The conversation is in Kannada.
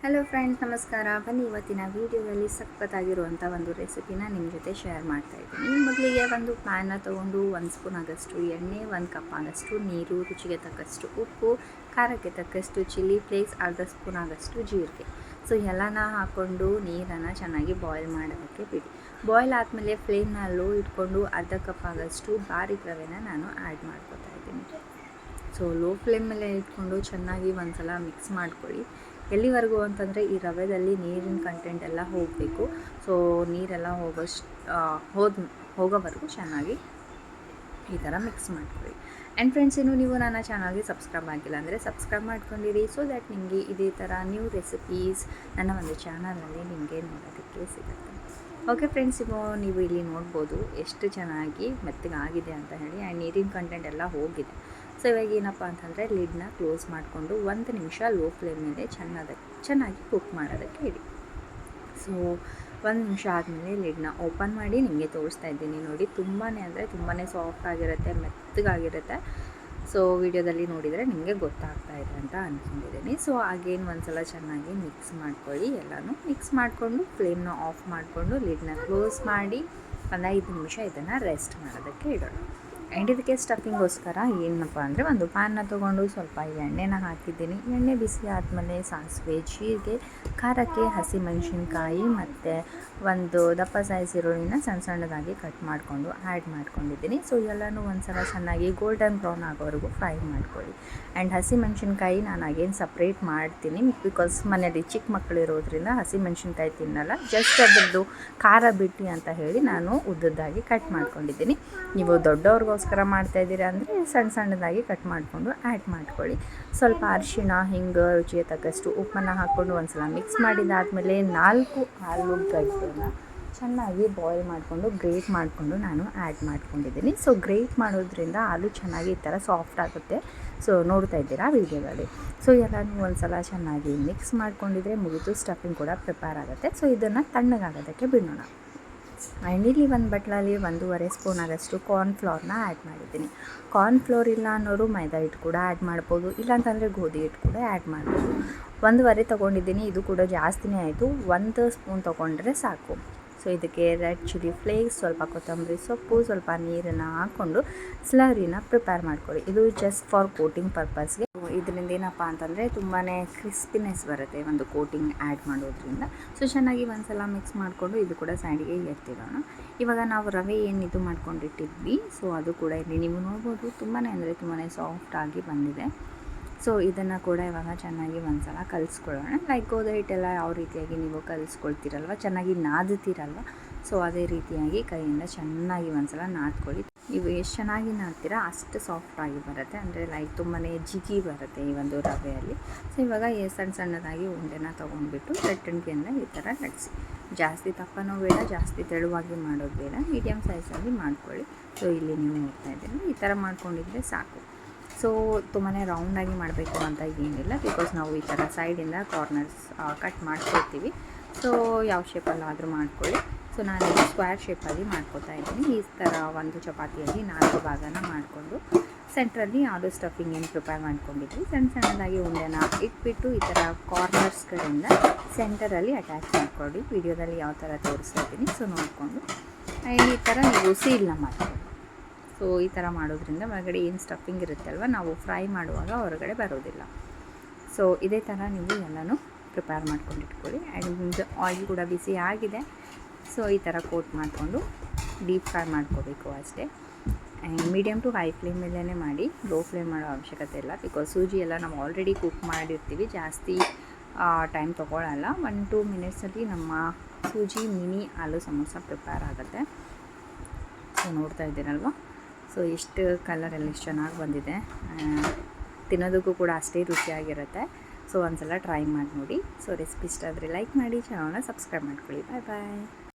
ಹಲೋ ಫ್ರೆಂಡ್ಸ್, ನಮಸ್ಕಾರ. ಬನ್ನಿ ಇವತ್ತಿನ ವೀಡಿಯೋದಲ್ಲಿ ಸಖತ್ತಾಗಿರುವಂಥ ಒಂದು ರೆಸಿಪಿನ ನಿಮ್ಮ ಜೊತೆ ಶೇರ್ ಮಾಡ್ತಾಯಿದ್ದೀನಿ. ಮೊದಲಿಗೆ ಒಂದು ಪ್ಯಾನ್ನ ತೊಗೊಂಡು 1 ಸ್ಪೂನ್ ಆಗಷ್ಟು ಎಣ್ಣೆ, 1 ಕಪ್ ಆಗಷ್ಟು ನೀರು, ರುಚಿಗೆ ತಕ್ಕಷ್ಟು ಉಪ್ಪು, ಖಾರಕ್ಕೆ ತಕ್ಕಷ್ಟು ಚಿಲ್ಲಿ ಫ್ಲೇಕ್ಸ್, ಅರ್ಧ ಸ್ಪೂನ್ ಆಗಷ್ಟು ಜೀರಿಗೆ. ಸೊ ಎಲ್ಲನ ಹಾಕ್ಕೊಂಡು ನೀರನ್ನು ಚೆನ್ನಾಗಿ ಬಾಯ್ಲ್ ಮಾಡೋದಕ್ಕೆ ಬಿಡಿ. ಬಾಯ್ಲ್ ಆದಮೇಲೆ ಫ್ಲೇಮ್ನ ಲೋ ಇಟ್ಕೊಂಡು ಅರ್ಧ ಕಪ್ ಆಗಷ್ಟು ಬಾರೀಕ್ ರವೆನ ನಾನು ಆ್ಯಡ್ ಮಾಡ್ಕೊತಾ ಇದ್ದೀನಿ. ಸೊ ಲೋ ಫ್ಲೇಮ್ ಮೇಲೆ ಇಟ್ಕೊಂಡು ಚೆನ್ನಾಗಿ ಒಂದು ಸಲ ಮಿಕ್ಸ್ ಮಾಡ್ಕೊಳ್ಳಿ. ಎಲ್ಲಿವರೆಗೂ ಅಂತಂದರೆ ಈ ರವೆದಲ್ಲಿ ನೀರಿನ ಕಂಟೆಂಟ್ ಎಲ್ಲ ಹೋಗಬೇಕು. ಸೊ ನೀರೆಲ್ಲ ಹೋಗೋವರೆಗೂ ಚೆನ್ನಾಗಿ ಈ ಥರ ಮಿಕ್ಸ್ ಮಾಡ್ಕೊಳ್ಳಿ. ಆ್ಯಂಡ್ ಫ್ರೆಂಡ್ಸ್, ಇನ್ನೂ ನೀವು ನನ್ನ ಚಾನಲ್ಗೆ ಸಬ್ಸ್ಕ್ರೈಬ್ ಆಗಿಲ್ಲ ಅಂದರೆ ಸಬ್ಸ್ಕ್ರೈಬ್ ಮಾಡ್ಕೊಂಡಿರಿ. ಸೊ ದ್ಯಾಟ್ ನಿಮಗೆ ಇದೇ ಥರ ನ್ಯೂ ರೆಸಿಪೀಸ್ ನನ್ನ ಒಂದು ಚಾನಲಲ್ಲಿ ನಿಮಗೆ ನೋಡೋದಕ್ಕೆ ಸಿಗುತ್ತೆ. ಓಕೆ ಫ್ರೆಂಡ್ಸ್, ನೀವು ಇಲ್ಲಿ ನೋಡ್ಬೋದು ಎಷ್ಟು ಚೆನ್ನಾಗಿ ಮೆತ್ತಗಾಗಿದೆ ಅಂತ ಹೇಳಿ. ಆ್ಯಂಡ್ ನೀರಿನ ಕಂಟೆಂಟ್ ಎಲ್ಲ ಹೋಗಿದೆ. ಸೊ ಇವಾಗ ಏನಪ್ಪ ಅಂತಂದರೆ ಲಿಡ್ನ ಕ್ಲೋಸ್ ಮಾಡಿಕೊಂಡು 1 ನಿಮಿಷ ಲೋ ಫ್ಲೇಮ್ ಮೇಲೆ ಚೆನ್ನಾಗಿ ಕುಕ್ ಮಾಡೋದಕ್ಕೆ ಇಡಿ. ಸೊ 1 ನಿಮಿಷ ಆದಮೇಲೆ ಲಿಡ್ನ ಓಪನ್ ಮಾಡಿ ನಿಮಗೆ ತೋರಿಸ್ತಾ ಇದ್ದೀನಿ. ನೋಡಿ, ತುಂಬಾ ಅಂದರೆ ತುಂಬಾ ಸಾಫ್ಟ್ ಆಗಿರುತ್ತೆ, ಮೆತ್ತಗಾಗಿರುತ್ತೆ. ಸೊ ವಿಡಿಯೋದಲ್ಲಿ ನೋಡಿದರೆ ನಿಮಗೆ ಗೊತ್ತಾಗ್ತಾ ಇದೆ ಅಂತ ಅಂದ್ಕೊಂಡಿದ್ದೀನಿ. ಸೊ ಅಗೇನ್ ಒಂದು ಸಲ ಚೆನ್ನಾಗಿ ಮಿಕ್ಸ್ ಮಾಡ್ಕೊಳ್ಳಿ. ಎಲ್ಲನೂ ಮಿಕ್ಸ್ ಮಾಡಿಕೊಂಡು ಫ್ಲೇಮ್ನ ಆಫ್ ಮಾಡಿಕೊಂಡು ಲಿಡ್ನ ಕ್ಲೋಸ್ ಮಾಡಿ ಒಂದು 5 ನಿಮಿಷ ಇದನ್ನು ರೆಸ್ಟ್ ಮಾಡೋದಕ್ಕೆ ಇಡೋಣ. ಆ್ಯಂಡ್ ಇದಕ್ಕೆ ಸ್ಟಫಿಂಗೋಸ್ಕರ ಏನಪ್ಪ ಅಂದರೆ ಒಂದು ಪ್ಯಾನ್ನ ತೊಗೊಂಡು ಸ್ವಲ್ಪ ಎಣ್ಣೆನ ಹಾಕಿದ್ದೀನಿ. ಎಣ್ಣೆ ಬಿಸಿ ಆದಮೇಲೆ ಸಾಸಿವೆ, ಜೀರಿಗೆ, ಖಾರಕ್ಕೆ ಹಸಿಮೆಣಸಿನ್ಕಾಯಿ ಮತ್ತು ಒಂದು ದಪ್ಪ ಸೈಜ್ ಈರುಳ್ಳಿನ ಸಣ್ಣದಾಗಿ ಕಟ್ ಮಾಡಿಕೊಂಡು ಆ್ಯಡ್ ಮಾಡ್ಕೊಂಡಿದ್ದೀನಿ. ಸೊ ಎಲ್ಲನೂ ಒಂದು ಸಲ ಚೆನ್ನಾಗಿ ಗೋಲ್ಡನ್ ಬ್ರೌನ್ ಆಗೋವರೆಗೂ ಫ್ರೈ ಮಾಡ್ಕೊಳ್ಳಿ. ಆ್ಯಂಡ್ ಹಸಿಮೆಣಸಿನ್ಕಾಯಿ ನಾನು ಅಗೇನ್ ಸಪ್ರೇಟ್ ಮಾಡ್ತೀನಿ, ಬಿಕಾಸ್ ಮನೆಯಲ್ಲಿ ಚಿಕ್ಕ ಮಕ್ಕಳು ಇರೋದ್ರಿಂದ ಹಸಿಮೆಣಸಿನ್ಕಾಯಿ ತಿನ್ನಲ್ಲ. ಜಸ್ಟ್ ಅದರದ್ದು ಖಾರ ಬಿಟ್ಟು ಅಂತ ಹೇಳಿ ನಾನು ಉದ್ದದ್ದಾಗಿ ಕಟ್ ಮಾಡ್ಕೊಂಡಿದ್ದೀನಿ. ನೀವು ದೊಡ್ಡವ್ರಿಗೋಸ್ಕರ ಮಾಡ್ತಾಯಿದ್ದೀರಾ ಅಂದರೆ ಸಣ್ಣದಾಗಿ ಕಟ್ ಮಾಡಿಕೊಂಡು ಆ್ಯಡ್ ಮಾಡ್ಕೊಳ್ಳಿ. ಸ್ವಲ್ಪ ಅರಿಶಿಣ, ಹಿಂಗೆ, ರುಚಿಗೆ ತಕ್ಕಷ್ಟು ಉಪ್ಪನ್ನು ಹಾಕ್ಕೊಂಡು ಒಂದು ಸಲ ಮಿಕ್ಸ್ ಮಾಡಿದಾದಮೇಲೆ 4 ಆಲೂಗಡ್ಡೆನ ಚೆನ್ನಾಗಿ ಬಾಯ್ಲ್ ಮಾಡಿಕೊಂಡು ಗ್ರೇಟ್ ಮಾಡಿಕೊಂಡು ನಾನು ಆ್ಯಡ್ ಮಾಡ್ಕೊಂಡಿದ್ದೀನಿ. ಸೊ ಗ್ರೇಟ್ ಮಾಡೋದ್ರಿಂದ ಆಲೂ ಚೆನ್ನಾಗಿ ಈ ಥರ ಸಾಫ್ಟ್ ಆಗುತ್ತೆ. ಸೊ ನೋಡ್ತಾ ಇದ್ದೀರಾ ವೀಡಿಯೋದಲ್ಲಿ. ಸೊ ಎಲ್ಲನೂ ಒಂದು ಸಲ ಚೆನ್ನಾಗಿ ಮಿಕ್ಸ್ ಮಾಡ್ಕೊಂಡಿದ್ರೆ ಮುಗಿದು ಸ್ಟಫಿಂಗ್ ಕೂಡ ಪ್ರಿಪೇರ್ ಆಗುತ್ತೆ. ಸೊ ಇದನ್ನು ತಣ್ಣಗಾಗೋದಕ್ಕೆ ಬಿಡೋಣ. ಆ್ಯಂಡ್ ಇಲ್ಲಿ ಒಂದು ಬಟ್ಲಲ್ಲಿ 1.5 ಸ್ಪೂನ್ ಆಗಷ್ಟು ಕಾರ್ನ್ಫ್ಲೋರ್ನ ಆ್ಯಡ್ ಮಾಡಿದ್ದೀನಿ. ಕಾರ್ನ್ಫ್ಲೋರ್ ಇಲ್ಲ ಅನ್ನೋರು ಮೈದಾ ಹಿಟ್ಟು ಕೂಡ ಆ್ಯಡ್ ಮಾಡ್ಬೋದು, ಇಲ್ಲಾಂತಂದರೆ ಗೋಧಿ ಹಿಟ್ಟು ಕೂಡ ಆ್ಯಡ್ ಮಾಡ್ಬೋದು. 1.5 ತೊಗೊಂಡಿದ್ದೀನಿ, ಇದು ಕೂಡ ಜಾಸ್ತಿನೇ ಆಯಿತು. 1 ಸ್ಪೂನ್ ತೊಗೊಂಡ್ರೆ ಸಾಕು. ಸೊ ಇದಕ್ಕೆ ರೆಡ್ ಚಿಲ್ಲಿ ಫ್ಲೇಕ್ಸ್, ಸ್ವಲ್ಪ ಕೊತ್ತಂಬರಿ ಸೊಪ್ಪು, ಸ್ವಲ್ಪ ನೀರನ್ನು ಹಾಕ್ಕೊಂಡು ಸ್ಲರಿನ ಪ್ರಿಪೇರ್ ಮಾಡ್ಕೊಳ್ಳಿ. ಇದು ಜಸ್ಟ್ ಫಾರ್ ಕೋಟಿಂಗ್ ಪರ್ಪಸ್ಗೆ. ಇದರಿಂದ ಏನಪ್ಪ ಅಂತಂದರೆ ತುಂಬಾ ಕ್ರಿಸ್ಪಿನೆಸ್ ಬರುತ್ತೆ ಒಂದು ಕೋಟಿಂಗ್ ಆ್ಯಡ್ ಮಾಡೋದ್ರಿಂದ. ಸೊ ಚೆನ್ನಾಗಿ ಒಂದು ಸಲ ಮಿಕ್ಸ್ ಮಾಡಿಕೊಂಡು ಇದು ಕೂಡ ಸೈಡಿಗೆ ಎತ್ತಿಡೋಣ. ಇವಾಗ ನಾವು ರವೆ ಏನು ಇದು ಮಾಡ್ಕೊಂಡಿಟ್ಟಿದ್ವಿ, ಸೊ ಅದು ಕೂಡ ಇಲ್ಲಿ ನೀವು ನೋಡ್ಬೋದು ತುಂಬಾ ಅಂದರೆ ತುಂಬಾ ಸಾಫ್ಟಾಗಿ ಬಂದಿದೆ. ಸೊ ಇದನ್ನು ಕೂಡ ಇವಾಗ ಚೆನ್ನಾಗಿ ಒಂದು ಸಲ ಕಲಿಸ್ಕೊಳ್ಳೋಣ. ಲೈಕ್ ಗೋಧಿ ಹಿಟ್ಟೆಲ್ಲ ಯಾವ ರೀತಿಯಾಗಿ ನೀವು ಕಲಿಸ್ಕೊಳ್ತೀರಲ್ವ, ಚೆನ್ನಾಗಿ ನಾದ್ತೀರಲ್ವ, ಸೊ ಅದೇ ರೀತಿಯಾಗಿ ಕೈಯಿಂದ ಚೆನ್ನಾಗಿ ಒಂದು ಸಲ ನಾದ್ಕೊಳ್ಳಿ. ನೀವು ಎಷ್ಟು ಚೆನ್ನಾಗಿ ನಾದ್ತೀರಾ ಅಷ್ಟು ಸಾಫ್ಟಾಗಿ ಬರುತ್ತೆ. ಅಂದರೆ ಲೈಕ್ ತುಂಬಾ ಜಿಗಿ ಬರುತ್ತೆ ಈ ಒಂದು ರವೆಯಲ್ಲಿ. ಸೊ ಇವಾಗ ಸಣ್ಣದಾಗಿ ಉಂಡೆನ ತೊಗೊಂಡ್ಬಿಟ್ಟು ಲಟ್ಟಣಿಗೆಯಿಂದ ಈ ಥರ ಲಟ್ಟಿಸಿ. ಜಾಸ್ತಿ ದಪ್ಪನೂ ಬೇಡ, ಜಾಸ್ತಿ ತೆಳುವಾಗಿ ಮಾಡೋದು ಬೇಡ, ಮೀಡಿಯಮ್ ಸೈಜಲ್ಲಿ ಮಾಡ್ಕೊಳ್ಳಿ. ಸೊ ಇಲ್ಲಿ ನೀವು ನೋಡ್ತಾ ಇದ್ದೀರಿ, ಈ ಥರ ಮಾಡ್ಕೊಂಡಿದ್ರೆ ಸಾಕು. ಸೊ ತುಂಬಾ ರೌಂಡಾಗಿ ಮಾಡಬೇಕು ಅಂತ ಏನಿಲ್ಲ, ಬಿಕಾಸ್ ನಾವು ಈ ಥರ ಸೈಡಿಂದ ಕಾರ್ನರ್ಸ್ ಕಟ್ ಮಾಡ್ಕೊಳ್ತೀವಿ. ಸೊ ಯಾವ ಶೇಪಲ್ಲಾದರೂ ಮಾಡ್ಕೊಳ್ಳಿ. ಸೊ ನಾನು ಸ್ಕ್ವೇರ್ ಶೇಪಲ್ಲಿ ಮಾಡ್ಕೊತಾ ಇದ್ದೀನಿ. ಈ ಥರ ಒಂದು ಚಪಾತಿಯಲ್ಲಿ 4 ಭಾಗನ ಮಾಡಿಕೊಂಡು ಸೆಂಟ್ರಲ್ಲಿ ಆಲೂ ಸ್ಟಫಿಂಗ್ ಏನು ಪ್ರಿಪೇರ್ ಮಾಡ್ಕೊಂಡಿದ್ವಿ, ಸಣ್ಣದಾಗಿ ಉಂಡೆನ ಇಟ್ಬಿಟ್ಟು ಈ ಥರ ಕಾರ್ನರ್ಸ್ಗಳಿಂದ ಸೆಂಟರಲ್ಲಿ ಅಟ್ಯಾಚ್ ಮಾಡ್ಕೊಳ್ಳಿ. ವಿಡಿಯೋದಲ್ಲಿ ಯಾವ ಥರ ತೋರಿಸ್ತಾ ಇದ್ದೀನಿ, ಸೊ ನೋಡಿಕೊಂಡು ಈ ಥರ ನೀವು ಸೀಲ್ನ ಮಾಡ್ಕೊಳ್ಳಿ. ಸೊ ಈ ಥರ ಮಾಡೋದ್ರಿಂದ ಒಳಗಡೆ ಏನು ಸ್ಟಫಿಂಗ್ ಇರುತ್ತೆ ಅಲ್ವ, ನಾವು ಫ್ರೈ ಮಾಡುವಾಗ ಹೊರಗಡೆ ಬರೋದಿಲ್ಲ. ಸೊ ಇದೇ ಥರ ನೀವು ಎಲ್ಲನೂ ಪ್ರಿಪೇರ್ ಮಾಡ್ಕೊಂಡಿಟ್ಕೊಳ್ಳಿ. ಆ್ಯಂಡ್ ಆಯಿಲ್ ಕೂಡ ಬಿಸಿ ಆಗಿದೆ. ಸೊ ಈ ಥರ ಕೋಟ್ ಮಾಡಿಕೊಂಡು ಡೀಪ್ ಫ್ರೈ ಮಾಡ್ಕೋಬೇಕು ಅಷ್ಟೇ. And medium to high flame ಮೇಲೇ ಮಾಡಿ, ಲೋ ಫ್ಲೇಮ್ ಮಾಡೋ ಅವಶ್ಯಕತೆ ಇಲ್ಲ, ಬಿಕಾಸ್ ಸೂಜಿ ಎಲ್ಲ ನಾವು ಆಲ್ರೆಡಿ ಕುಕ್ ಮಾಡಿರ್ತೀವಿ, ಜಾಸ್ತಿ ಟೈಮ್ ತೊಗೊಳ್ಳಲ್ಲ. 1-2 ಮಿನಿಟ್ಸಲ್ಲಿ ನಮ್ಮ ಸೂಜಿ ಮಿನಿ ಆಲೂ ಸಮೋಸ ಪ್ರಿಪೇರ್ ಆಗುತ್ತೆ. ಸೊ ನೋಡ್ತಾ ಇದ್ದೀರಲ್ವ, ಸೊ ಎಷ್ಟು ಕಲರೆಲ್ಲ ಎಷ್ಟು ಚೆನ್ನಾಗಿ ಬಂದಿದೆ. ತಿನ್ನೋದಕ್ಕೂ ಕೂಡ ಅಷ್ಟೇ ರುಚಿಯಾಗಿರುತ್ತೆ. ಸೊ ಒಂದ್ಸಲ ಟ್ರೈ ಮಾಡಿ ನೋಡಿ. ಸೊ ರೆಸಿಪಿ ಇಷ್ಟ ಆದರೆ ಲೈಕ್ ಮಾಡಿ, ಚಾನಲ್ನ ಸಬ್ಸ್ಕ್ರೈಬ್ ಮಾಡ್ಕೊಳ್ಳಿ. ಬಾಯ್ ಬಾಯ್.